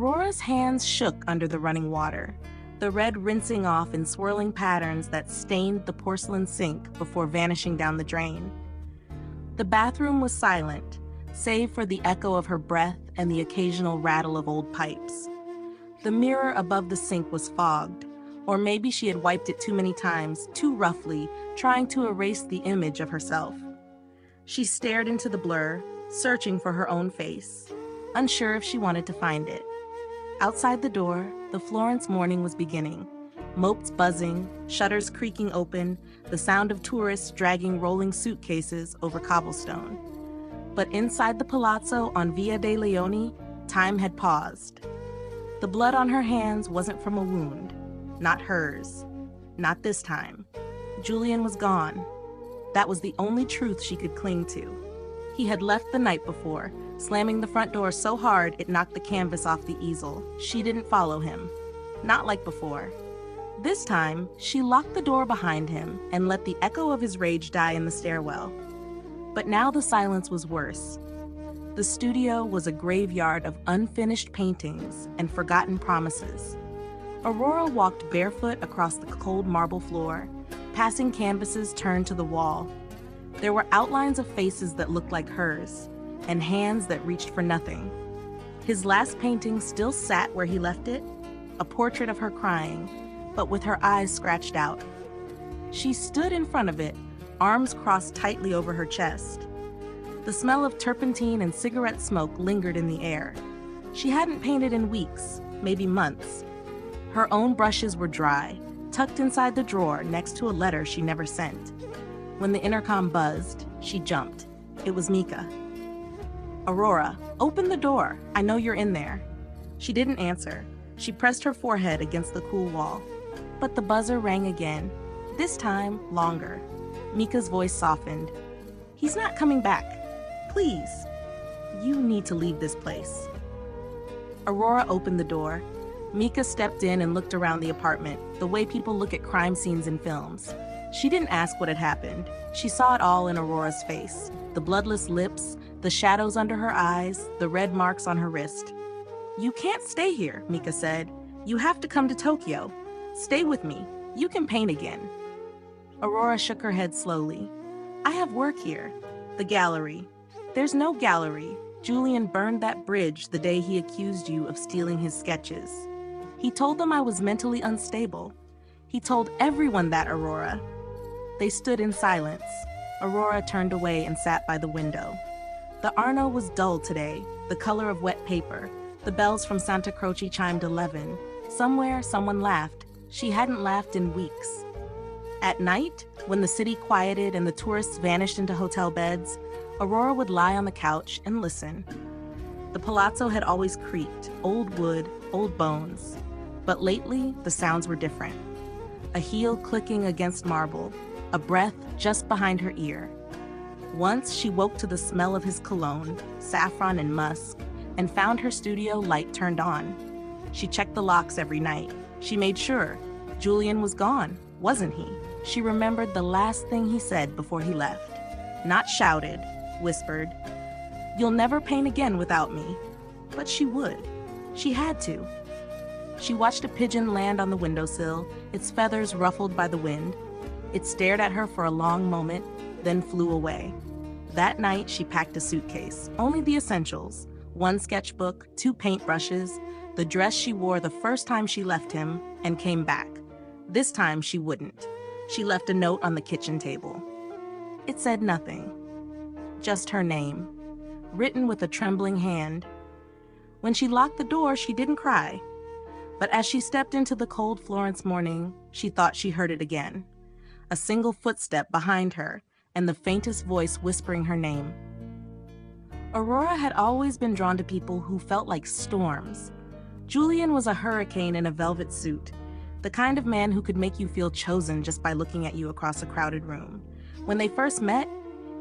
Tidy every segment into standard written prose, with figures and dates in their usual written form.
Aurora's hands shook under the running water, the red rinsing off in swirling patterns that stained the porcelain sink before vanishing down the drain. The bathroom was silent, save for the echo of her breath and the occasional rattle of old pipes. The mirror above the sink was fogged, or maybe she had wiped it too many times, too roughly, trying to erase the image of herself. She stared into the blur, searching for her own face, unsure if she wanted to find it. Outside the door, the Florence morning was beginning. Mopes buzzing, shutters creaking open, the sound of tourists dragging rolling suitcases over cobblestone. But inside the palazzo on Via dei Leoni, time had paused. The blood on her hands wasn't from a wound. Not hers. Not this time. Julian was gone. That was the only truth she could cling to. He had left the night before, slamming the front door so hard it knocked the canvas off the easel. She didn't follow him. Not like before. This time, she locked the door behind him and let the echo of his rage die in the stairwell. But now the silence was worse. The studio was a graveyard of unfinished paintings and forgotten promises. Aurora walked barefoot across the cold marble floor, passing canvases turned to the wall. There were outlines of faces that looked like hers, and hands that reached for nothing. His last painting still sat where he left it, a portrait of her crying, but with her eyes scratched out. She stood in front of it, arms crossed tightly over her chest. The smell of turpentine and cigarette smoke lingered in the air. She hadn't painted in weeks, maybe months. Her own brushes were dry, tucked inside the drawer next to a letter she never sent. When the intercom buzzed, she jumped. It was Mika. "Aurora, open the door. I know you're in there." She didn't answer. She pressed her forehead against the cool wall. But the buzzer rang again, this time longer. Mika's voice softened. "He's not coming back. Please. You need to leave this place." Aurora opened the door. Mika stepped in and looked around the apartment, the way people look at crime scenes in films. She didn't ask what had happened. She saw it all in Aurora's face. The bloodless lips, the shadows under her eyes, the red marks on her wrist. "You can't stay here," Mika said. "You have to come to Tokyo. Stay with me. You can paint again." Aurora shook her head slowly. "I have work here. The gallery." "There's no gallery. Julian burned that bridge the day he accused you of stealing his sketches. He told them I was mentally unstable. He told everyone that, Aurora." They stood in silence. Aurora turned away and sat by the window. The Arno was dull today, the color of wet paper. The bells from Santa Croce chimed 11. Somewhere, someone laughed. She hadn't laughed in weeks. At night, when the city quieted and the tourists vanished into hotel beds, Aurora would lie on the couch and listen. The palazzo had always creaked, old wood, old bones. But lately, the sounds were different. A heel clicking against marble, a breath just behind her ear. Once she woke to the smell of his cologne, saffron and musk, and found her studio light turned on. She checked the locks every night. She made sure. Julian was gone, wasn't he? She remembered the last thing he said before he left. Not shouted, whispered. "You'll never paint again without me." But she would. She had to. She watched a pigeon land on the windowsill, its feathers ruffled by the wind. It stared at her for a long moment, then flew away. That night, she packed a suitcase, only the essentials. 1 sketchbook, 2 paintbrushes, the dress she wore the first time she left him, and came back. This time, she wouldn't. She left a note on the kitchen table. It said nothing. Just her name, written with a trembling hand. When she locked the door, she didn't cry. But as she stepped into the cold Florence morning, she thought she heard it again. A single footstep behind her, and the faintest voice whispering her name. Aurora had always been drawn to people who felt like storms. Julian was a hurricane in a velvet suit, the kind of man who could make you feel chosen just by looking at you across a crowded room. When they first met,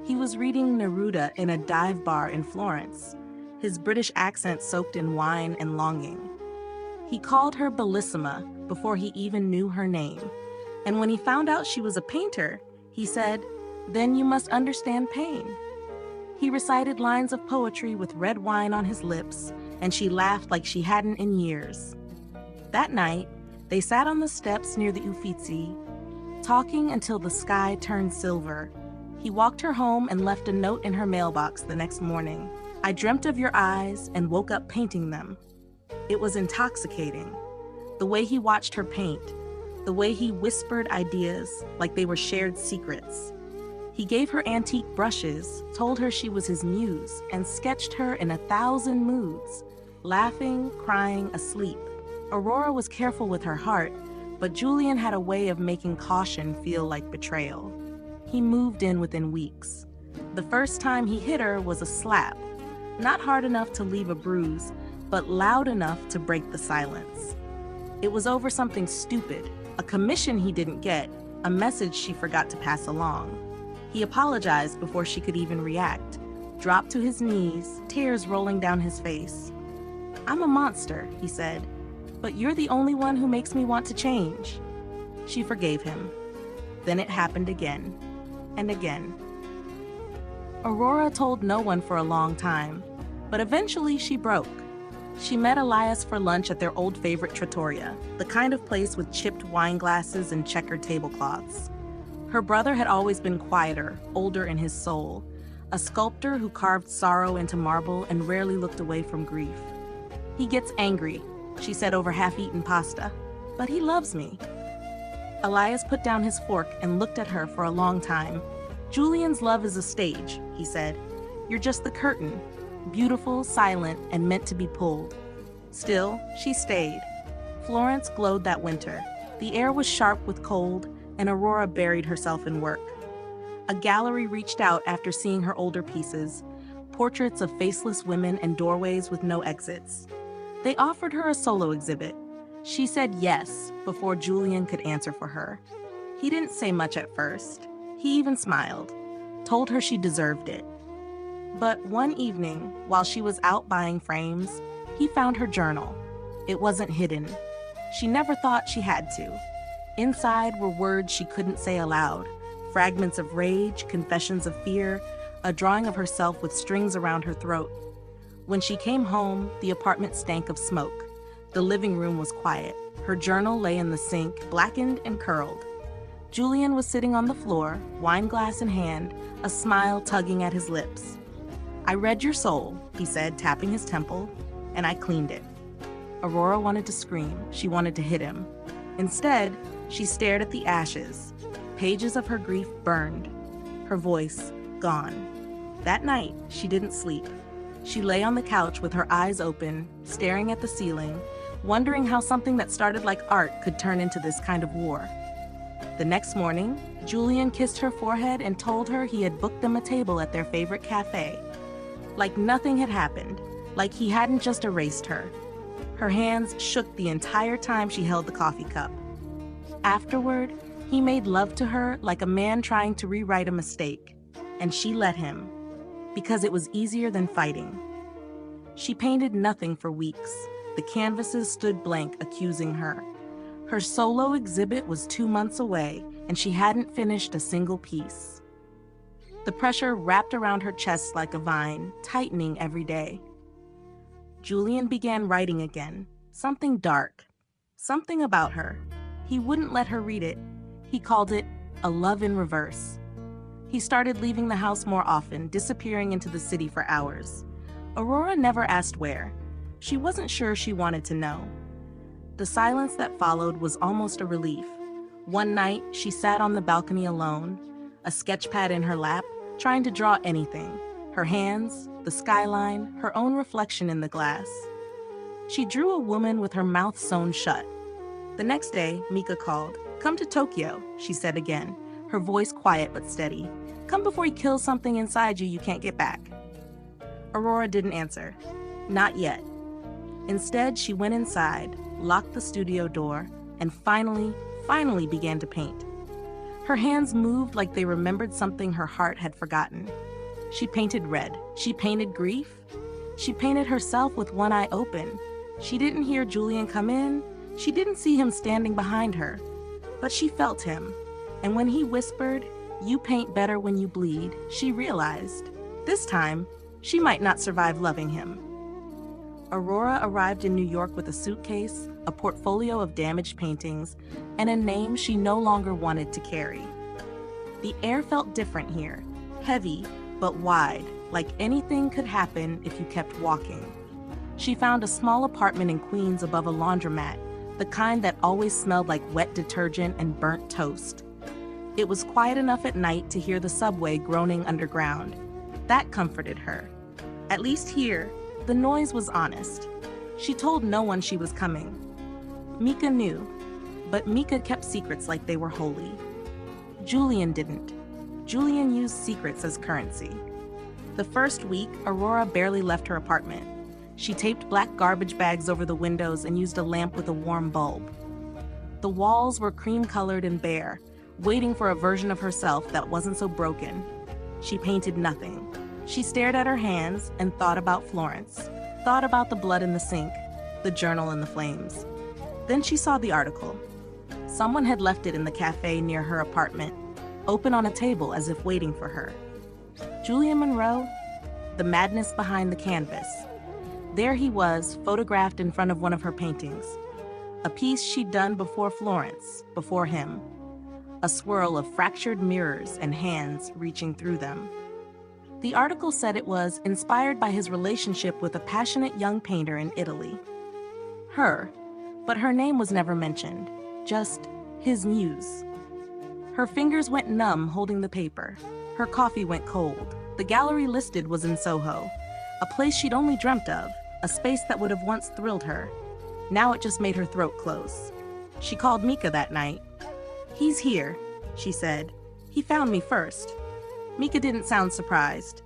he was reading Neruda in a dive bar in Florence, his British accent soaked in wine and longing. He called her Bellissima before he even knew her name. And when he found out she was a painter, he said, "Then you must understand pain." He recited lines of poetry with red wine on his lips, and she laughed like she hadn't in years. That night, they sat on the steps near the Uffizi, talking until the sky turned silver. He walked her home and left a note in her mailbox the next morning. "I dreamt of your eyes and woke up painting them." It was intoxicating. The way he watched her paint, the way he whispered ideas like they were shared secrets. He gave her antique brushes, told her she was his muse, and sketched her in 1,000 moods, laughing, crying, asleep. Aurora was careful with her heart, but Julian had a way of making caution feel like betrayal. He moved in within weeks. The first time he hit her was a slap, not hard enough to leave a bruise, but loud enough to break the silence. It was over something stupid, a commission he didn't get, a message she forgot to pass along. He apologized before she could even react, dropped to his knees, tears rolling down his face. "I'm a monster," he said, "but you're the only one who makes me want to change." She forgave him. Then it happened again and again. Aurora told no one for a long time, but eventually she broke. She met Elias for lunch at their old favorite trattoria, the kind of place with chipped wine glasses and checkered tablecloths. Her brother had always been quieter, older in his soul, a sculptor who carved sorrow into marble and rarely looked away from grief. "He gets angry," she said over half-eaten pasta, "but he loves me." Elias put down his fork and looked at her for a long time. "Julian's love is a stage," he said. "You're just the curtain, beautiful, silent, and meant to be pulled." Still, she stayed. Florence glowed that winter. The air was sharp with cold, and Aurora buried herself in work. A gallery reached out after seeing her older pieces, portraits of faceless women and doorways with no exits. They offered her a solo exhibit. She said yes before Julian could answer for her. He didn't say much at first. He even smiled, told her she deserved it. But one evening, while she was out buying frames, he found her journal. It wasn't hidden. She never thought she had to. Inside were words she couldn't say aloud, fragments of rage, confessions of fear, a drawing of herself with strings around her throat. When she came home, the apartment stank of smoke. The living room was quiet. Her journal lay in the sink, blackened and curled. Julian was sitting on the floor, wine glass in hand, a smile tugging at his lips. "I read your soul," he said, tapping his temple, "and I cleaned it." Aurora wanted to scream. She wanted to hit him. Instead, she stared at the ashes. Pages of her grief burned. Her voice gone. That night, she didn't sleep. She lay on the couch with her eyes open, staring at the ceiling, wondering how something that started like art could turn into this kind of war. The next morning, Julian kissed her forehead and told her he had booked them a table at their favorite cafe. Like nothing had happened, like he hadn't just erased her. Her hands shook the entire time she held the coffee cup. Afterward, he made love to her like a man trying to rewrite a mistake, and she let him, because it was easier than fighting. She painted nothing for weeks. The canvases stood blank, accusing her. Her solo exhibit was 2 months away, and she hadn't finished a single piece. The pressure wrapped around her chest like a vine, tightening every day. Julian began writing again, something dark, something about her. He wouldn't let her read it. He called it a love in reverse. He started leaving the house more often, disappearing into the city for hours. Aurora never asked where. She wasn't sure she wanted to know. The silence that followed was almost a relief. One night, she sat on the balcony alone, a sketch pad in her lap, trying to draw anything. Her hands, the skyline, her own reflection in the glass. She drew a woman with her mouth sewn shut. The next day, Mika called. "Come to Tokyo," she said again, her voice quiet but steady. "Come before he kills something inside you can't get back." Aurora didn't answer. Not yet. Instead, she went inside, locked the studio door, and finally began to paint. Her hands moved like they remembered something her heart had forgotten. She painted red. She painted grief. She painted herself with one eye open. She didn't hear Julian come in. She didn't see him standing behind her. But she felt him. And when he whispered, "You paint better when you bleed," she realized, this time, she might not survive loving him. Aurora arrived in New York with a suitcase, a portfolio of damaged paintings, and a name she no longer wanted to carry. The air felt different here, heavy but wide, like anything could happen if you kept walking. She found a small apartment in Queens above a laundromat, the kind that always smelled like wet detergent and burnt toast. It was quiet enough at night to hear the subway groaning underground. That comforted her. At least here, the noise was honest. She told no one she was coming. Mika knew, but Mika kept secrets like they were holy. Julian didn't. Julian used secrets as currency. The first week, Aurora barely left her apartment. She taped black garbage bags over the windows and used a lamp with a warm bulb. The walls were cream-colored and bare, waiting for a version of herself that wasn't so broken. She painted nothing. She stared at her hands and thought about Florence, thought about the blood in the sink, the journal in the flames. Then she saw the article. Someone had left it in the cafe near her apartment, open on a table as if waiting for her. Julian Monroe? The madness behind the canvas. There he was, photographed in front of one of her paintings. A piece she'd done before Florence, before him. A swirl of fractured mirrors and hands reaching through them. The article said it was inspired by his relationship with a passionate young painter in Italy. Her, but her name was never mentioned, just his muse. Her fingers went numb holding the paper. Her coffee went cold. The gallery listed was in Soho, a place she'd only dreamt of, a space that would have once thrilled her. Now it just made her throat close. She called Mika that night. "He's here," she said. "He found me first." Mika didn't sound surprised.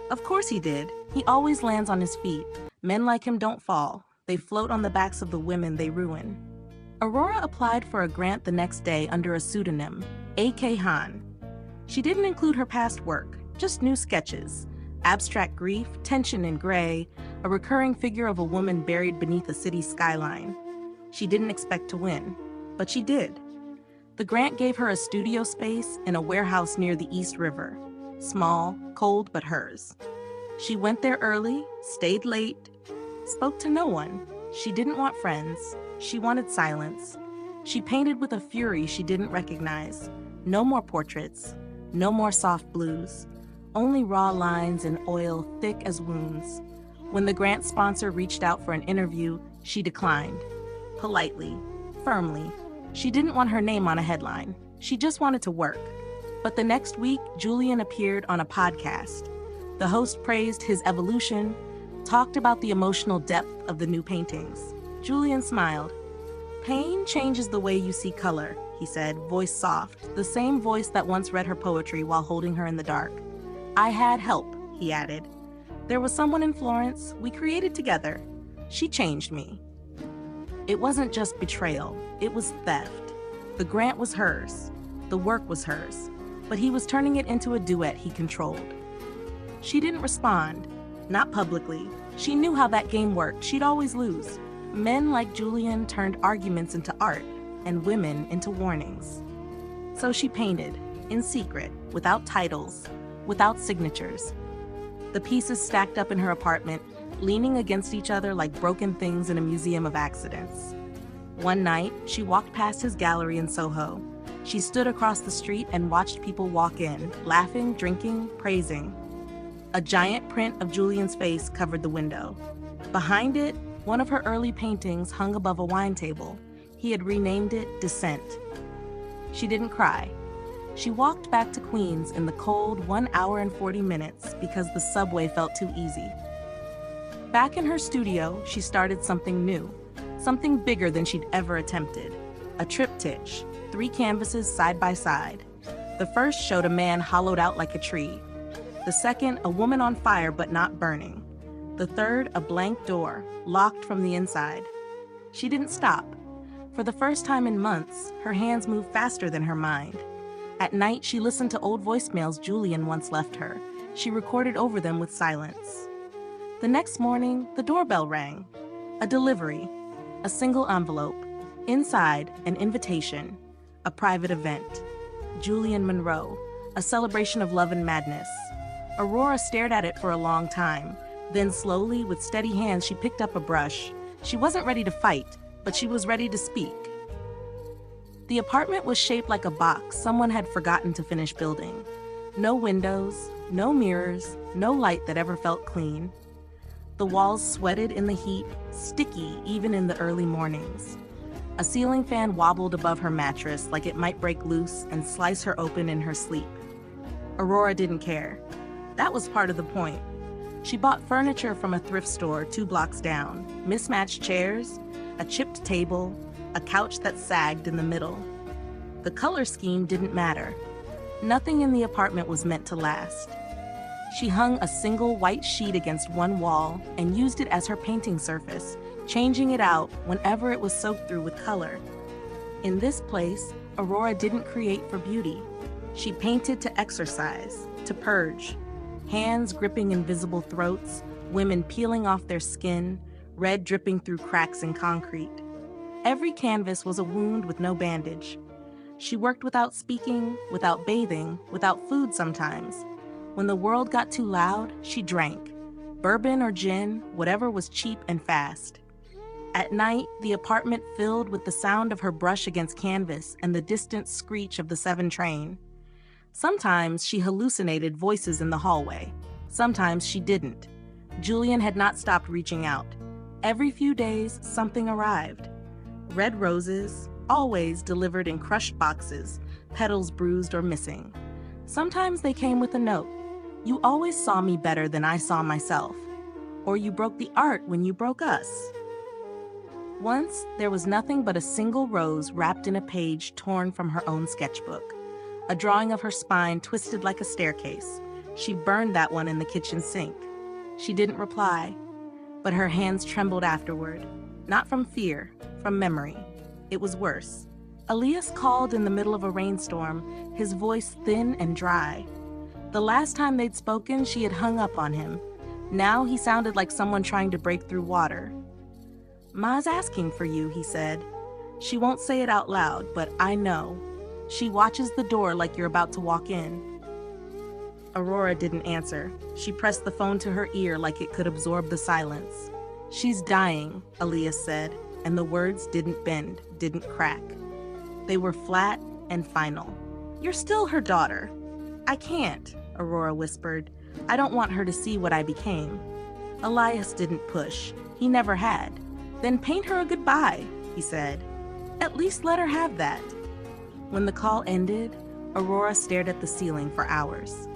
Of course he did. He always lands on his feet. Men like him don't fall. They float on the backs of the women they ruin. Aurora applied for a grant the next day under a pseudonym, A.K. Hahn. She didn't include her past work, just new sketches. Abstract grief, tension in gray, a recurring figure of a woman buried beneath a city skyline. She didn't expect to win, but she did. The grant gave her a studio space in a warehouse near the East River. Small, cold, but hers. She went there early, stayed late, spoke to no one. She didn't want friends. She wanted silence. She painted with a fury she didn't recognize. No more portraits, no more soft blues, only raw lines and oil thick as wounds. When the grant sponsor reached out for an interview, she declined. Politely, firmly. She didn't want her name on a headline. She just wanted to work. But the next week, Julian appeared on a podcast. The host praised his evolution, talked about the emotional depth of the new paintings. Julian smiled. "Pain changes the way you see color," he said, voice soft, the same voice that once read her poetry while holding her in the dark. "I had help," he added. "There was someone in Florence. We created together. She changed me." It wasn't just betrayal. It was theft. The grant was hers. The work was hers. But he was turning it into a duet he controlled. She didn't respond. Not publicly. She knew how that game worked. She'd always lose. Men like Julian turned arguments into art, and women into warnings. So she painted, in secret, without titles, without signatures. The pieces stacked up in her apartment, leaning against each other like broken things in a museum of accidents. One night, she walked past his gallery in Soho. She stood across the street and watched people walk in, laughing, drinking, praising. A giant print of Julian's face covered the window. Behind it, one of her early paintings hung above a wine table. He had renamed it Descent. She didn't cry. She walked back to Queens in the cold 1 hour and 40 minutes because the subway felt too easy. Back in her studio, she started something new, something bigger than she'd ever attempted. A triptych, 3 canvases side by side. The first showed a man hollowed out like a tree. The second, a woman on fire but not burning. The third, a blank door, locked from the inside. She didn't stop. For the first time in months, her hands moved faster than her mind. At night, she listened to old voicemails Julian once left her. She recorded over them with silence. The next morning, the doorbell rang. A delivery. A single envelope. Inside, an invitation. A private event. Julian Monroe. A celebration of love and madness. Aurora stared at it for a long time, Then slowly, with steady hands, she picked up a brush. She wasn't ready to fight, but she was ready to speak. The apartment was shaped like a box someone had forgotten to finish building. No windows, no mirrors, no light that ever felt clean. The walls sweated in the heat, sticky even in the early mornings. A ceiling fan wobbled above her mattress like it might break loose and slice her open in her sleep. Aurora didn't care. That was part of the point. She bought furniture from a thrift store 2 blocks down, mismatched chairs, a chipped table, a couch that sagged in the middle. The color scheme didn't matter. Nothing in the apartment was meant to last. She hung a single white sheet against one wall and used it as her painting surface, changing it out whenever it was soaked through with color. In this place, Aurora didn't create for beauty. She painted to exercise, to purge. Hands gripping invisible throats, women peeling off their skin, red dripping through cracks in concrete. Every canvas was a wound with no bandage. She worked without speaking, without bathing, without food sometimes. When the world got too loud, she drank. Bourbon or gin, whatever was cheap and fast. At night, the apartment filled with the sound of her brush against canvas and the distant screech of the 7 train. Sometimes she hallucinated voices in the hallway. Sometimes she didn't. Julian had not stopped reaching out. Every few days, something arrived. Red roses, always delivered in crushed boxes, petals bruised or missing. Sometimes they came with a note. You always saw me better than I saw myself. Or you broke the art when you broke us. Once, there was nothing but a single rose wrapped in a page torn from her own sketchbook. A drawing of her spine twisted like a staircase. She burned that one in the kitchen sink. She didn't reply, but her hands trembled afterward. Not from fear, from memory. It was worse. Elias called in the middle of a rainstorm, his voice thin and dry. The last time they'd spoken, she had hung up on him. Now he sounded like someone trying to break through water. "Ma's asking for you," he said. "She won't say it out loud, but I know. She watches the door like you're about to walk in." Aurora didn't answer. She pressed the phone to her ear like it could absorb the silence. "She's dying," Elias said, and the words didn't bend, didn't crack. They were flat and final. "You're still her daughter." "I can't," Aurora whispered. "I don't want her to see what I became." Elias didn't push. He never had. "Then paint her a goodbye," he said. "At least let her have that." When the call ended, Aurora stared at the ceiling for hours.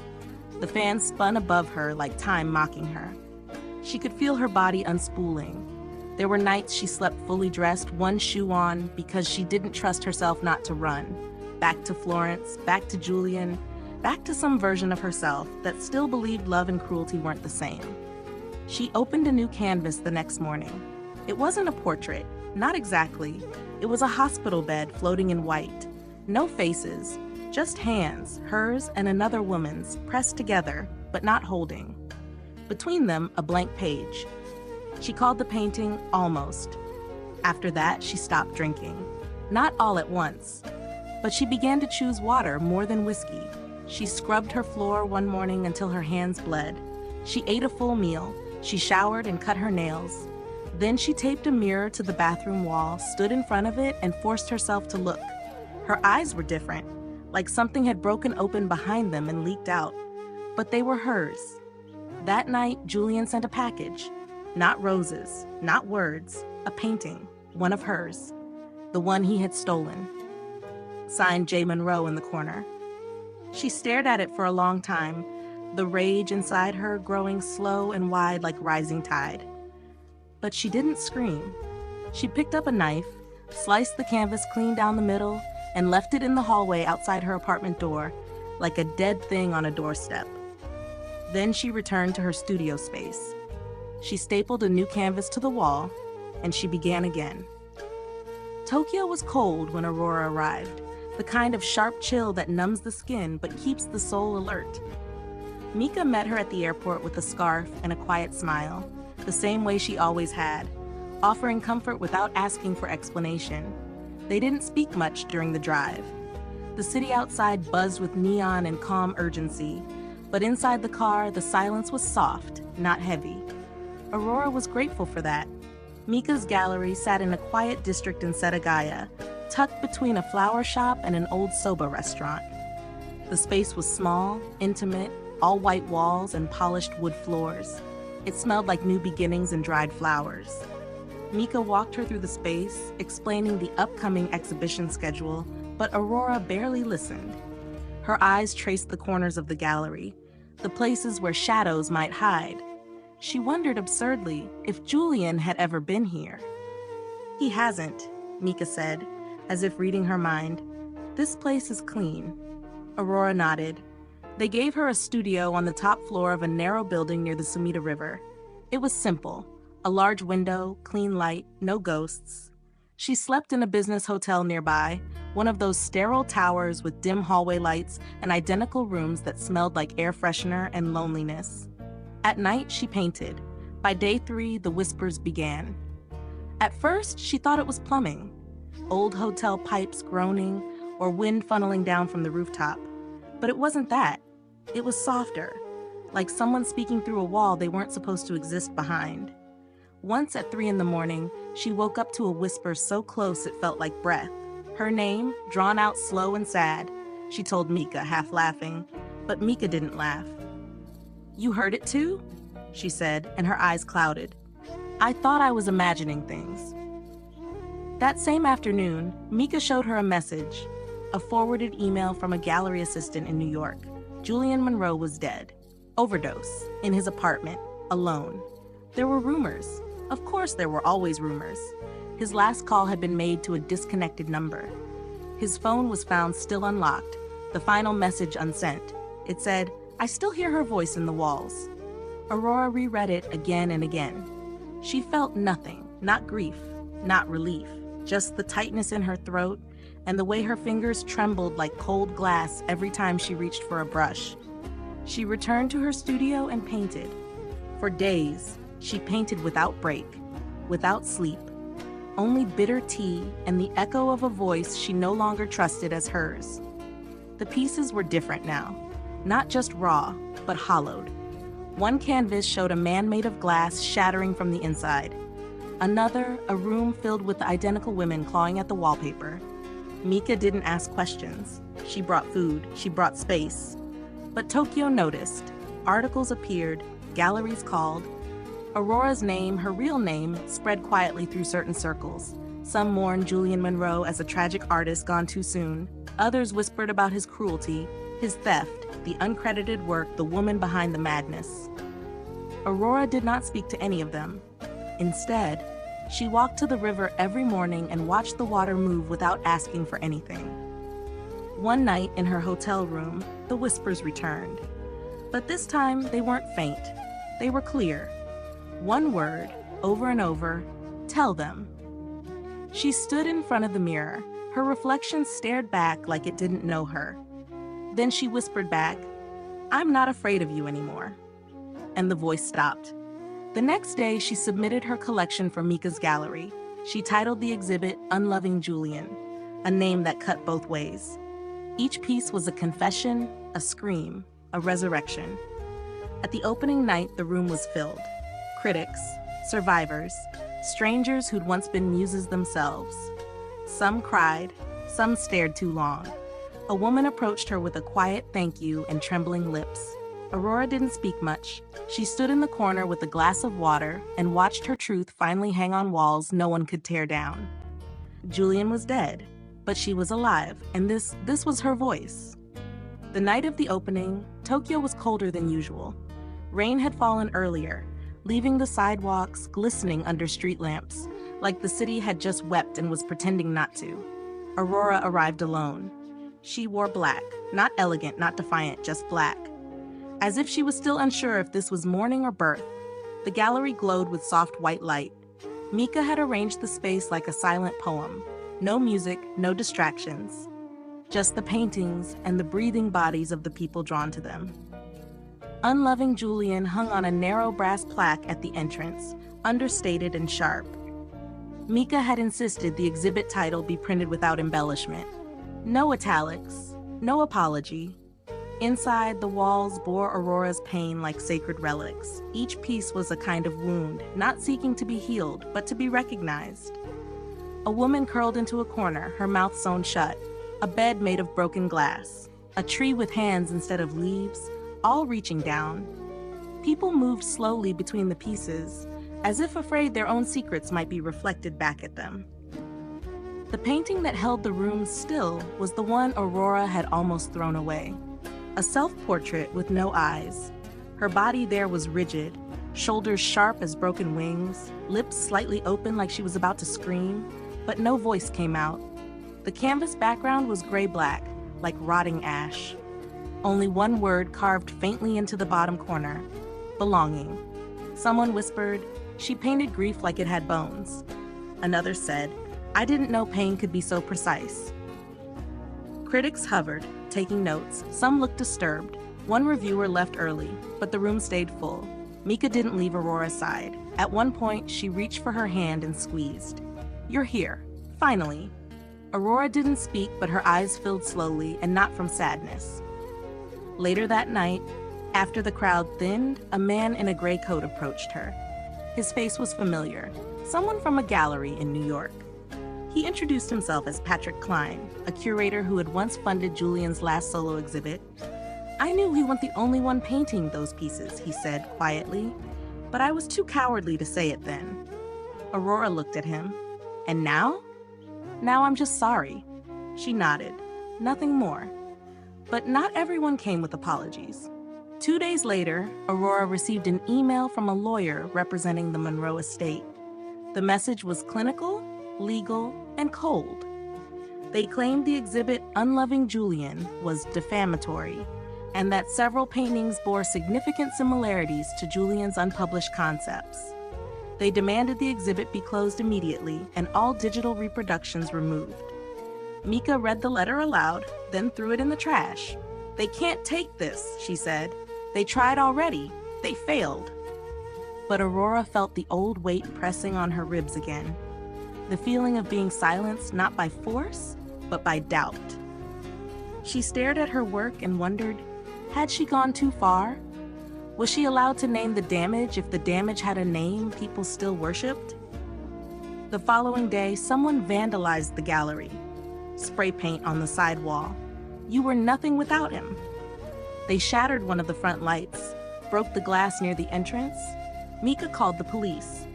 The fan spun above her like time mocking her. She could feel her body unspooling. There were nights she slept fully dressed, one shoe on, because she didn't trust herself not to run. Back to Florence, back to Julian, back to some version of herself that still believed love and cruelty weren't the same. She opened a new canvas the next morning. It wasn't a portrait, not exactly. It was a hospital bed floating in white. No faces, just hands, hers and another woman's, pressed together, but not holding. Between them, a blank page. She called the painting Almost. After that, she stopped drinking. Not all at once, but she began to choose water more than whiskey. She scrubbed her floor one morning until her hands bled. She ate a full meal. She showered and cut her nails. Then she taped a mirror to the bathroom wall, stood in front of it, and forced herself to look. Her eyes were different, like something had broken open behind them and leaked out. But they were hers. That night, Julian sent a package. Not roses, not words, a painting, one of hers. The one he had stolen. Signed J. Monroe in the corner. She stared at it for a long time, the rage inside her growing slow and wide like rising tide. But she didn't scream. She picked up a knife, sliced the canvas clean down the middle, and left it in the hallway outside her apartment door, like a dead thing on a doorstep. Then she returned to her studio space. She stapled a new canvas to the wall, and she began again. Tokyo was cold when Aurora arrived, the kind of sharp chill that numbs the skin but keeps the soul alert. Mika met her at the airport with a scarf and a quiet smile, the same way she always had, offering comfort without asking for explanation. They didn't speak much during the drive. The city outside buzzed with neon and calm urgency, but inside the car, the silence was soft, not heavy. Aurora was grateful for that. Mika's gallery sat in a quiet district in Setagaya, tucked between a flower shop and an old soba restaurant. The space was small, intimate, all white walls and polished wood floors. It smelled like new beginnings and dried flowers. Mika walked her through the space, explaining the upcoming exhibition schedule, but Aurora barely listened. Her eyes traced the corners of the gallery, the places where shadows might hide. She wondered absurdly if Julian had ever been here. "He hasn't," Mika said, as if reading her mind. "This place is clean." Aurora nodded. They gave her a studio on the top floor of a narrow building near the Sumida River. It was simple. A large window, clean light, no ghosts. She slept in a business hotel nearby, one of those sterile towers with dim hallway lights and identical rooms that smelled like air freshener and loneliness. At night, she painted. By day 3, the whispers began. At first, she thought it was plumbing. Old hotel pipes groaning or wind funneling down from the rooftop. But it wasn't that. It was softer, like someone speaking through a wall they weren't supposed to exist behind. Once at 3 in the morning, she woke up to a whisper so close it felt like breath. Her name, drawn out slow and sad, she told Mika, half laughing. But Mika didn't laugh. "You heard it too?" she said, and her eyes clouded. "I thought I was imagining things." That same afternoon, Mika showed her a message, a forwarded email from a gallery assistant in New York. Julian Monroe was dead. Overdose, in his apartment, alone. There were rumors. Of course there were always rumors. His last call had been made to a disconnected number. His phone was found still unlocked, the final message unsent. It said, "I still hear her voice in the walls." Aurora reread it again and again. She felt nothing, not grief, not relief, just the tightness in her throat and the way her fingers trembled like cold glass every time she reached for a brush. She returned to her studio and painted. For days, she painted without break, without sleep, only bitter tea and the echo of a voice she no longer trusted as hers. The pieces were different now, not just raw, but hollowed. One canvas showed a man made of glass shattering from the inside. Another, a room filled with identical women clawing at the wallpaper. Mika didn't ask questions. She brought food, she brought space. But Tokyo noticed. Articles appeared, galleries called. Aurora's name, her real name, spread quietly through certain circles. Some mourned Julian Monroe as a tragic artist gone too soon. Others whispered about his cruelty, his theft, the uncredited work, the woman behind the madness. Aurora did not speak to any of them. Instead, she walked to the river every morning and watched the water move without asking for anything. One night in her hotel room, the whispers returned. But this time, they weren't faint. They were clear. One word, over and over, "Tell them." She stood in front of the mirror. Her reflection stared back like it didn't know her. Then she whispered back, "I'm not afraid of you anymore." And the voice stopped. The next day, she submitted her collection for Mika's gallery. She titled the exhibit Unloving Julian, a name that cut both ways. Each piece was a confession, a scream, a resurrection. At the opening night, the room was filled. Critics, survivors, strangers who'd once been muses themselves. Some cried, some stared too long. A woman approached her with a quiet thank you and trembling lips. Aurora didn't speak much. She stood in the corner with a glass of water and watched her truth finally hang on walls no one could tear down. Julian was dead, but she was alive, and this was her voice. The night of the opening, Tokyo was colder than usual. Rain had fallen earlier, leaving the sidewalks glistening under street lamps, like the city had just wept and was pretending not to. Aurora arrived alone. She wore black, not elegant, not defiant, just black. As if she was still unsure if this was mourning or birth, the gallery glowed with soft white light. Mika had arranged the space like a silent poem. No music, no distractions. Just the paintings and the breathing bodies of the people drawn to them. Unloving Julian hung on a narrow brass plaque at the entrance, understated and sharp. Mika had insisted the exhibit title be printed without embellishment. No italics, no apology. Inside, the walls bore Aurora's pain like sacred relics. Each piece was a kind of wound, not seeking to be healed, but to be recognized. A woman curled into a corner, her mouth sewn shut, a bed made of broken glass, a tree with hands instead of leaves, all reaching down. People moved slowly between the pieces, as if afraid their own secrets might be reflected back at them. The painting that held the room still was the one Aurora had almost thrown away. A self-portrait with no eyes. Her body there was rigid, shoulders sharp as broken wings, lips slightly open like she was about to scream, but no voice came out. The canvas background was gray-black, like rotting ash. Only one word carved faintly into the bottom corner: belonging. Someone whispered, "She painted grief like it had bones." Another said, "I didn't know pain could be so precise." Critics hovered, taking notes. Some looked disturbed. One reviewer left early, but the room stayed full. Mika didn't leave Aurora's side. At one point, she reached for her hand and squeezed. "You're here, finally." Aurora didn't speak, but her eyes filled slowly, and not from sadness. Later that night, after the crowd thinned, a man in a gray coat approached her. His face was familiar, someone from a gallery in New York. He introduced himself as Patrick Klein, a curator who had once funded Julian's last solo exhibit. "I knew we weren't the only one painting those pieces," he said quietly, "but I was too cowardly to say it then." Aurora looked at him. "And now?" "Now I'm just sorry." She nodded. Nothing more. But not everyone came with apologies. 2 days later, Aurora received an email from a lawyer representing the Monroe estate. The message was clinical, legal, and cold. They claimed the exhibit Unloving Julian was defamatory, and that several paintings bore significant similarities to Julian's unpublished concepts. They demanded the exhibit be closed immediately and all digital reproductions removed. Mika read the letter aloud, then threw it in the trash. "They can't take this," she said. "They tried already. They failed." But Aurora felt the old weight pressing on her ribs again. The feeling of being silenced not by force, but by doubt. She stared at her work and wondered, had she gone too far? Was she allowed to name the damage if the damage had a name people still worshipped? The following day, someone vandalized the gallery. Spray paint on the side wall. "You were nothing without him." They shattered one of the front lights, broke the glass near the entrance. Mika called the police.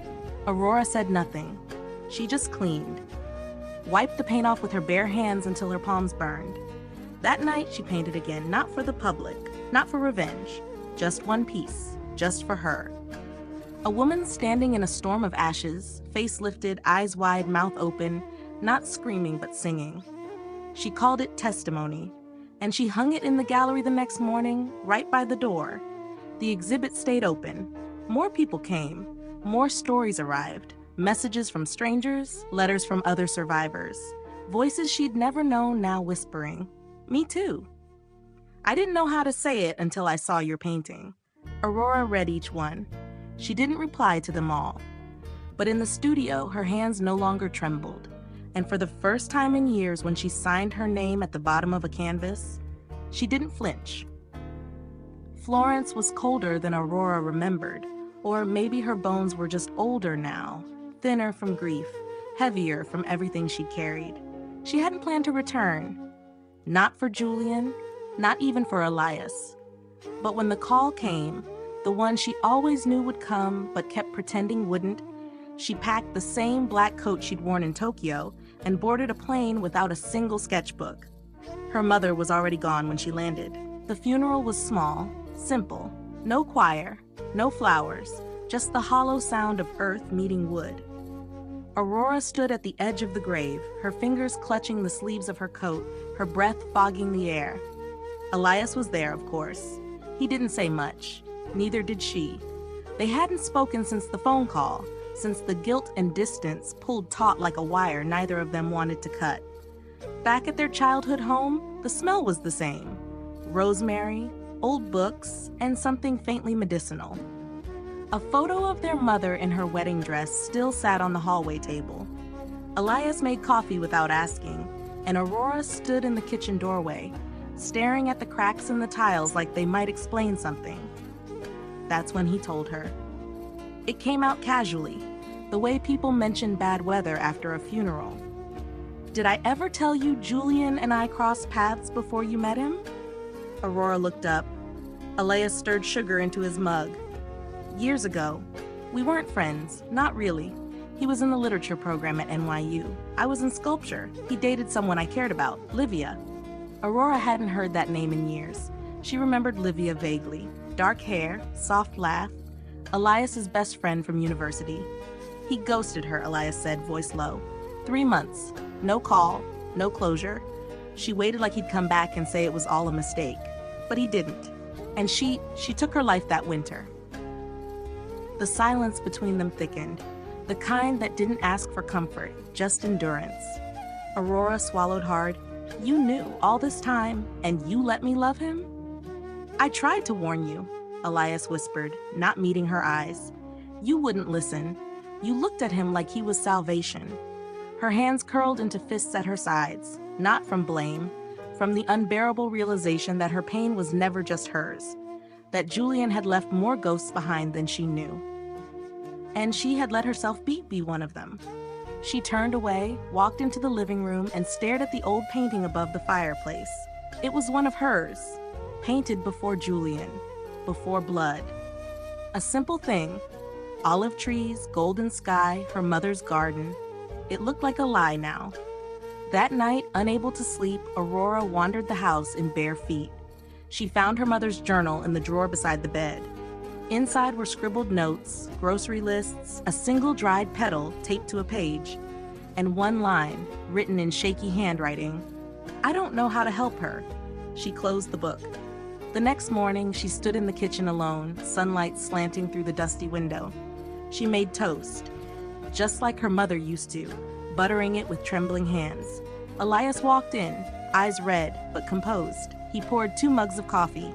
Aurora said nothing. She just cleaned. Wiped the paint off with her bare hands until her palms burned. That night, she painted again, not for the public, not for revenge. Just one piece, just for her. A woman standing in a storm of ashes, face lifted, eyes wide, mouth open, not screaming but singing. She called it testimony, and she hung it in the gallery the next morning, right by the door. The exhibit stayed open. More people came. More stories arrived. Messages from strangers, letters from other survivors. Voices she'd never known now whispering, "Me too." "I didn't know how to say it until I saw your painting." Aurora read each one. She didn't reply to them all. But in the studio, her hands no longer trembled. And for the first time in years, when she signed her name at the bottom of a canvas, she didn't flinch. Florence was colder than Aurora remembered, or maybe her bones were just older now, thinner from grief, heavier from everything she carried. She hadn't planned to return. Not for Julian, not even for Elias. But when the call came, the one she always knew would come but kept pretending wouldn't, she packed the same black coat she'd worn in Tokyo and boarded a plane without a single sketchbook. Her mother was already gone when she landed. The funeral was small, simple. No choir, no flowers, just the hollow sound of earth meeting wood. Aurora stood at the edge of the grave, her fingers clutching the sleeves of her coat, her breath fogging the air. Elias was there, of course. He didn't say much. Neither did she. They hadn't spoken since the phone call, since the guilt and distance pulled taut like a wire neither of them wanted to cut. Back at their childhood home, the smell was the same. Rosemary, old books, and something faintly medicinal. A photo of their mother in her wedding dress still sat on the hallway table. Elias made coffee without asking, and Aurora stood in the kitchen doorway, staring at the cracks in the tiles like they might explain something. That's when he told her. It came out casually, the way people mention bad weather after a funeral. Did I ever tell you Julian and I crossed paths before you met him? Aurora looked up. Elias stirred sugar into his mug. Years ago. We weren't friends, not really. He was in the literature program at NYU. I was in sculpture. He dated someone I cared about, Livia. Aurora hadn't heard that name in years. She remembered Livia vaguely. Dark hair, soft laugh. Elias's best friend from university. He ghosted her, Elias said, voice low. 3 months. No call, no closure. She waited like he'd come back and say it was all a mistake. But he didn't. And she took her life that winter. The silence between them thickened. The kind that didn't ask for comfort, just endurance. Aurora swallowed hard. You knew all this time, and you let me love him? I tried to warn you, Elias whispered, not meeting her eyes. You wouldn't listen. You looked at him like he was salvation. Her hands curled into fists at her sides, not from blame, from the unbearable realization that her pain was never just hers, that Julian had left more ghosts behind than she knew. And she had let herself be one of them. She turned away, walked into the living room, and stared at the old painting above the fireplace. It was one of hers, painted before Julian, before blood. A simple thing, olive trees, golden sky, her mother's garden. It looked like a lie now. That night, unable to sleep, Aurora wandered the house in bare feet. She found her mother's journal in the drawer beside the bed. Inside were scribbled notes, grocery lists, a single dried petal taped to a page, and one line, written in shaky handwriting. I don't know how to help her. She closed the book. The next morning, she stood in the kitchen alone, sunlight slanting through the dusty window. She made toast, just like her mother used to, buttering it with trembling hands. Elias walked in, eyes red, but composed. He poured 2 mugs of coffee.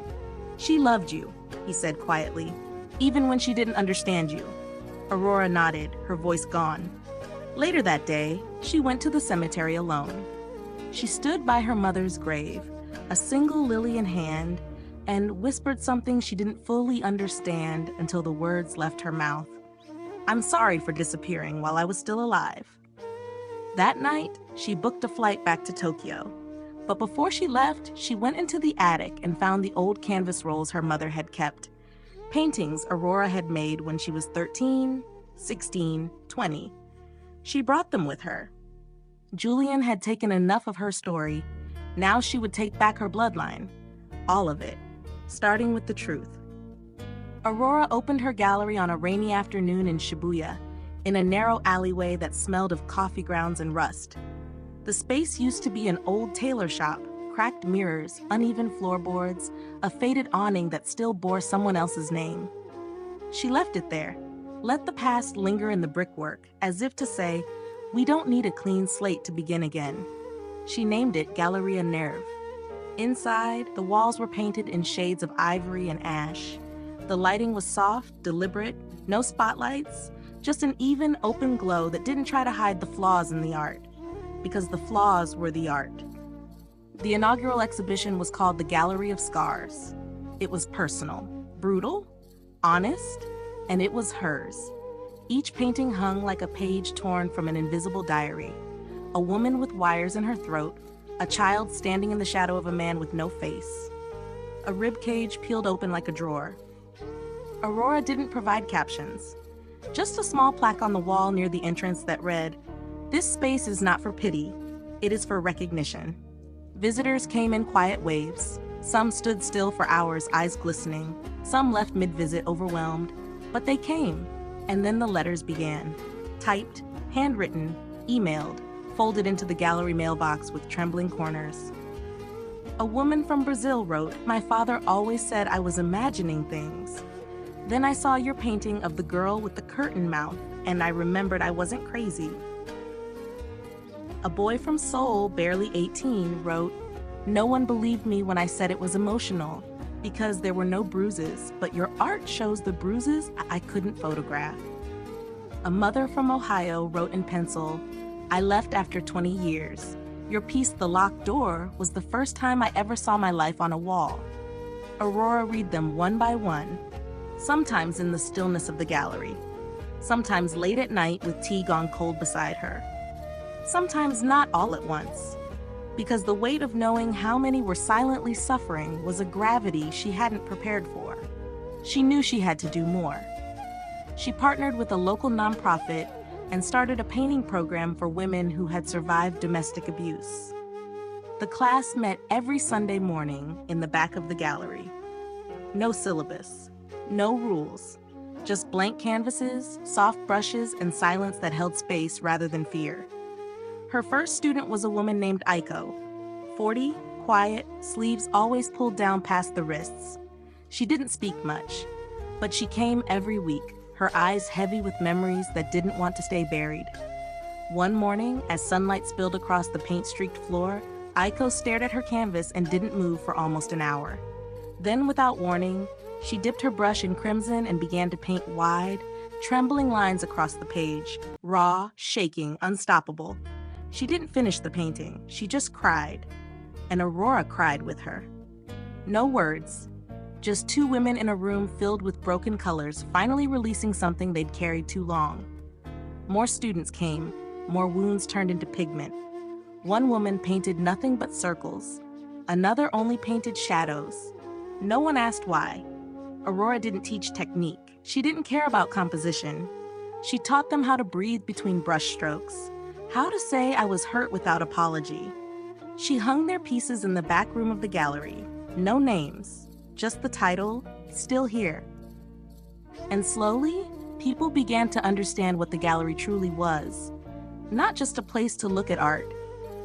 She loved you, he said quietly, even when she didn't understand you. Aurora nodded, her voice gone. Later that day, she went to the cemetery alone. She stood by her mother's grave, a single lily in hand, and whispered something she didn't fully understand until the words left her mouth. I'm sorry for disappearing while I was still alive. That night, she booked a flight back to Tokyo. But before she left, she went into the attic and found the old canvas rolls her mother had kept. Paintings Aurora had made when she was 13, 16, 20. She brought them with her. Julian had taken enough of her story. Now she would take back her bloodline. All of it, starting with the truth. Aurora opened her gallery on a rainy afternoon in Shibuya, in a narrow alleyway that smelled of coffee grounds and rust. The space used to be an old tailor shop, cracked mirrors, uneven floorboards, a faded awning that still bore someone else's name. She left it there, let the past linger in the brickwork, as if to say, we don't need a clean slate to begin again. She named it Galleria Nerve. Inside, the walls were painted in shades of ivory and ash. The lighting was soft, deliberate, no spotlights, just an even, open glow that didn't try to hide the flaws in the art, because the flaws were the art. The inaugural exhibition was called the Gallery of Scars. It was personal, brutal, honest, and it was hers. Each painting hung like a page torn from an invisible diary. A woman with wires in her throat, a child standing in the shadow of a man with no face. A rib cage peeled open like a drawer. Aurora didn't provide captions. Just a small plaque on the wall near the entrance that read, "This space is not for pity, it is for recognition." Visitors came in quiet waves. Some stood still for hours, eyes glistening. Some left mid-visit overwhelmed. But they came, and then the letters began. Typed, handwritten, emailed, folded into the gallery mailbox with trembling corners. A woman from Brazil wrote, "My father always said I was imagining things. Then I saw your painting of the girl with the curtain mouth, and I remembered I wasn't crazy." A boy from Seoul, barely 18, wrote, "No one believed me when I said it was emotional, because there were no bruises, but your art shows the bruises I couldn't photograph." A mother from Ohio wrote in pencil, "I left after 20 years. Your piece, The Locked Door, was the first time I ever saw my life on a wall. Aurora read them one by one, sometimes in the stillness of the gallery, sometimes late at night with tea gone cold beside her, sometimes not all at once, because the weight of knowing how many were silently suffering was a gravity she hadn't prepared for. She knew she had to do more. She partnered with a local nonprofit and started a painting program for women who had survived domestic abuse. The class met every Sunday morning in the back of the gallery. No syllabus, no rules, just blank canvases, soft brushes, and silence that held space rather than fear. Her first student was a woman named Aiko, 40, quiet, sleeves always pulled down past the wrists. She didn't speak much, but she came every week, her eyes heavy with memories that didn't want to stay buried. One morning, as sunlight spilled across the paint-streaked floor, Aiko stared at her canvas and didn't move for almost an hour. Then, without warning, she dipped her brush in crimson and began to paint wide, trembling lines across the page, raw, shaking, unstoppable. She didn't finish the painting, she just cried. And Aurora cried with her. No words, just two women in a room filled with broken colors, finally releasing something they'd carried too long. More students came, more wounds turned into pigment. One woman painted nothing but circles. Another only painted shadows. No one asked why. Aurora didn't teach technique. She didn't care about composition. She taught them how to breathe between brush strokes, how to say I was hurt without apology. She hung their pieces in the back room of the gallery. No names, just the title, Still Here. And slowly, people began to understand what the gallery truly was. Not just a place to look at art,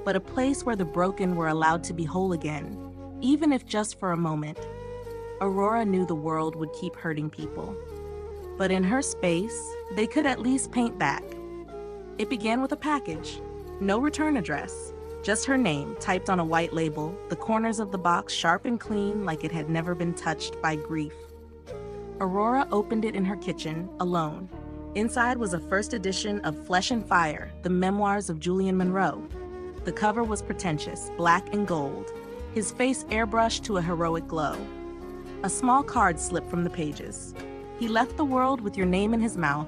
but a place where the broken were allowed to be whole again, even if just for a moment. Aurora knew the world would keep hurting people. But in her space, they could at least paint back. It began with a package. No return address. Just her name typed on a white label, the corners of the box sharp and clean like it had never been touched by grief. Aurora opened it in her kitchen, alone. Inside was a first edition of Flesh and Fire, the memoirs of Julian Monroe. The cover was pretentious, black and gold, his face airbrushed to a heroic glow. A small card slipped from the pages. He left the world with your name in his mouth.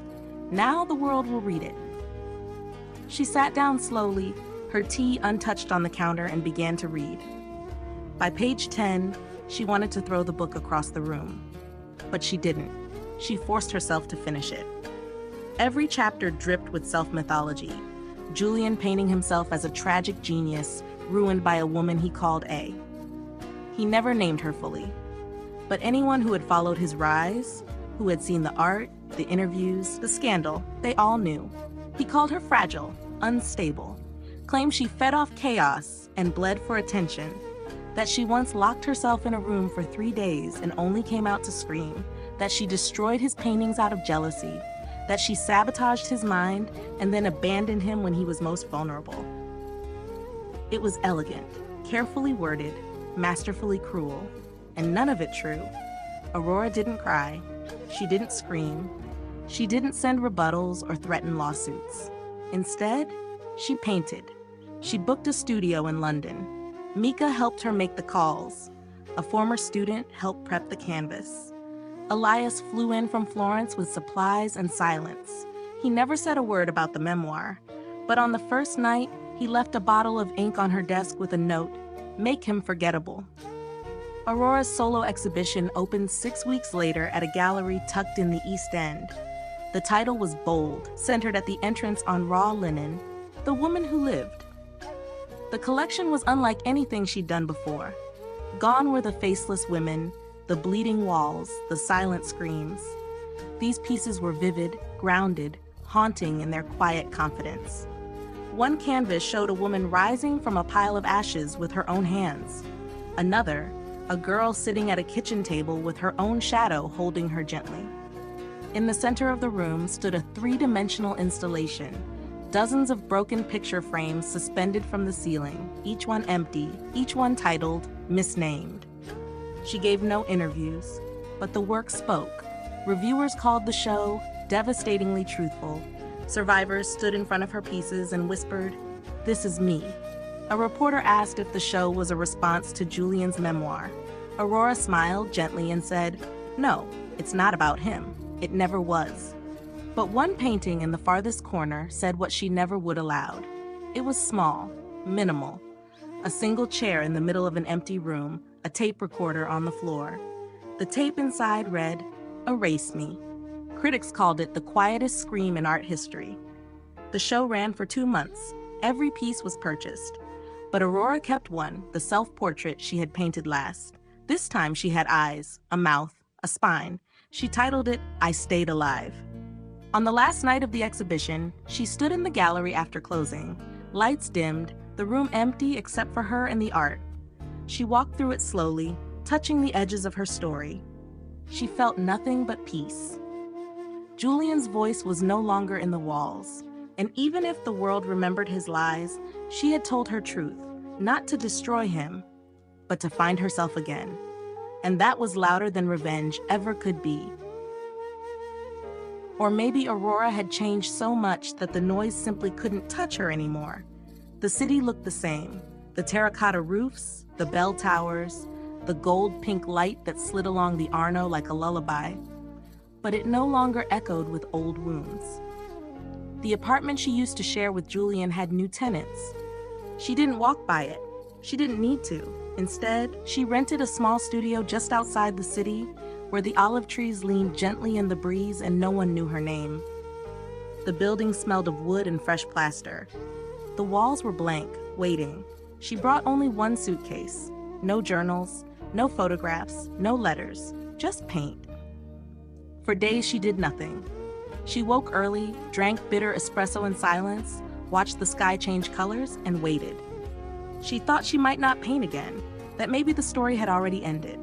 Now the world will read it. She sat down slowly, her tea untouched on the counter, and began to read. By page 10, she wanted to throw the book across the room. But she didn't. She forced herself to finish it. Every chapter dripped with self-mythology. Julian painting himself as a tragic genius, ruined by a woman he called A. He never named her fully. But anyone who had followed his rise, who had seen the art, the interviews, the scandal, they all knew. He called her fragile, unstable, claimed she fed off chaos and bled for attention, that she once locked herself in a room for 3 days and only came out to scream, that she destroyed his paintings out of jealousy, that she sabotaged his mind and then abandoned him when he was most vulnerable. It was elegant, carefully worded, masterfully cruel, and none of it true. Aurora didn't cry. She didn't scream. She didn't send rebuttals or threaten lawsuits. Instead, she painted. She booked a studio in London. Mika helped her make the calls. A former student helped prep the canvas. Elias flew in from Florence with supplies and silence. He never said a word about the memoir, but on the first night, he left a bottle of ink on her desk with a note, "Make him forgettable." Aurora's solo exhibition opened 6 weeks later at a gallery tucked in the East End. The title was bold, centered at the entrance on raw linen, "The Woman Who Lived." The collection was unlike anything she'd done before. Gone were the faceless women, the bleeding walls, the silent screams. These pieces were vivid, grounded, haunting in their quiet confidence. One canvas showed a woman rising from a pile of ashes with her own hands. Another, a girl sitting at a kitchen table with her own shadow holding her gently. In the center of the room stood a 3-dimensional installation, dozens of broken picture frames suspended from the ceiling, each one empty, each one titled, "Misnamed." She gave no interviews, but the work spoke. Reviewers called the show devastatingly truthful. Survivors stood in front of her pieces and whispered, "This is me." A reporter asked if the show was a response to Julian's memoir. Aurora smiled gently and said, "No, it's not about him. It never was." But one painting in the farthest corner said what she never would aloud. It was small, minimal. A single chair in the middle of an empty room, a tape recorder on the floor. The tape inside read, "Erase Me." Critics called it the quietest scream in art history. The show ran for 2 months. Every piece was purchased. But Aurora kept one, the self-portrait she had painted last. This time she had eyes, a mouth, a spine. She titled it, "I Stayed Alive." On the last night of the exhibition, she stood in the gallery after closing. Lights dimmed, the room empty except for her and the art. She walked through it slowly, touching the edges of her story. She felt nothing but peace. Julian's voice was no longer in the walls. And even if the world remembered his lies, she had told her truth, not to destroy him, but to find herself again. And that was louder than revenge ever could be. Or maybe Aurora had changed so much that the noise simply couldn't touch her anymore. The city looked the same. The terracotta roofs, the bell towers, the gold-pink light that slid along the Arno like a lullaby. But it no longer echoed with old wounds. The apartment she used to share with Julian had new tenants. She didn't walk by it. She didn't need to. Instead, she rented a small studio just outside the city where the olive trees leaned gently in the breeze and no one knew her name. The building smelled of wood and fresh plaster. The walls were blank, waiting. She brought only one suitcase. No journals, no photographs, no letters, just paint. For days she did nothing. She woke early, drank bitter espresso in silence, watched the sky change colors, and waited. She thought she might not paint again, that maybe the story had already ended.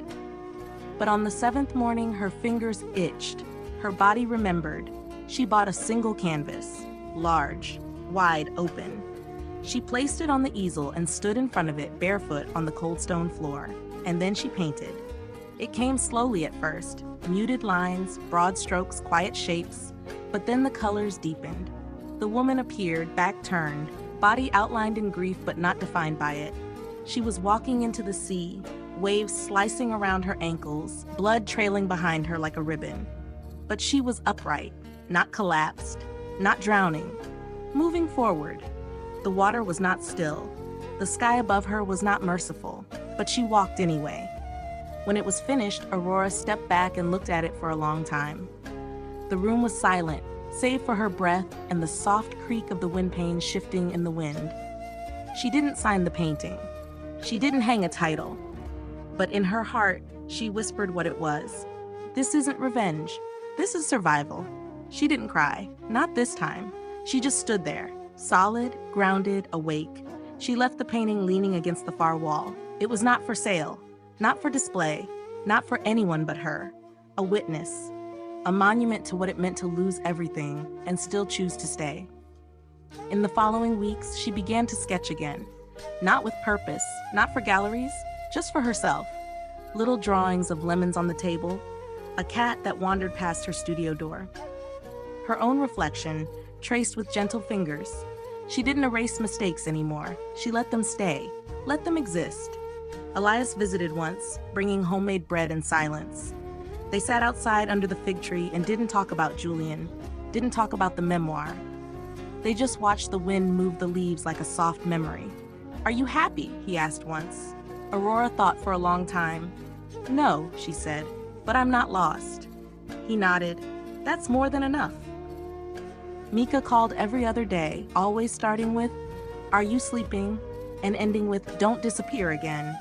But on the 7th morning, her fingers itched. Her body remembered. She bought a single canvas, large, wide open. She placed it on the easel and stood in front of it barefoot on the cold stone floor. And then she painted. It came slowly at first, muted lines, broad strokes, quiet shapes, but then the colors deepened. The woman appeared, back turned, body outlined in grief but not defined by it. She was walking into the sea, waves slicing around her ankles, blood trailing behind her like a ribbon. But she was upright, not collapsed, not drowning, moving forward. The water was not still. The sky above her was not merciful, but she walked anyway. When it was finished, Aurora stepped back and looked at it for a long time. The room was silent, save for her breath and the soft creak of the windpanes shifting in the wind. She didn't sign the painting. She didn't hang a title. But in her heart, she whispered what it was. This isn't revenge. This is survival. She didn't cry. Not this time. She just stood there, solid, grounded, awake. She left the painting leaning against the far wall. It was not for sale, not for display, not for anyone but her. A witness. A monument to what it meant to lose everything and still choose to stay. In the following weeks, she began to sketch again. Not with purpose, not for galleries, just for herself. Little drawings of lemons on the table, a cat that wandered past her studio door. Her own reflection, traced with gentle fingers. She didn't erase mistakes anymore. She let them stay, let them exist. Elias visited once, bringing homemade bread in silence. They sat outside under the fig tree and didn't talk about Julian, didn't talk about the memoir. They just watched the wind move the leaves like a soft memory. "Are you happy?" he asked once. Aurora thought for a long time. "No," she said, "but I'm not lost." He nodded. "That's more than enough." Mika called every other day, always starting with, "Are you sleeping?" and ending with, "Don't disappear again."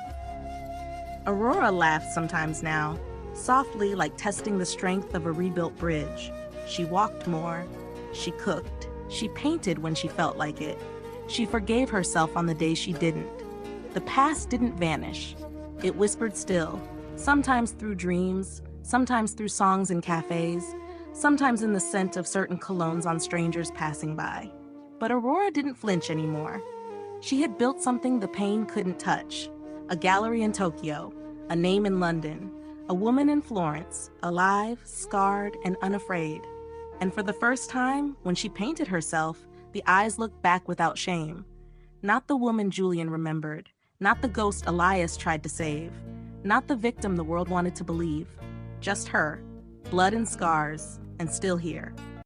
Aurora laughed sometimes now, softly like testing the strength of a rebuilt bridge. She walked more. She cooked. She painted when she felt like it. She forgave herself on the days she didn't. The past didn't vanish. It whispered still, sometimes through dreams, sometimes through songs in cafes, sometimes in the scent of certain colognes on strangers passing by. But Aurora didn't flinch anymore. She had built something the pain couldn't touch. A gallery in Tokyo, a name in London, a woman in Florence, alive, scarred, and unafraid. And for the first time, when she painted herself, the eyes looked back without shame. Not the woman Julian remembered, not the ghost Elias tried to save, not the victim the world wanted to believe. Just her, blood and scars, and still here.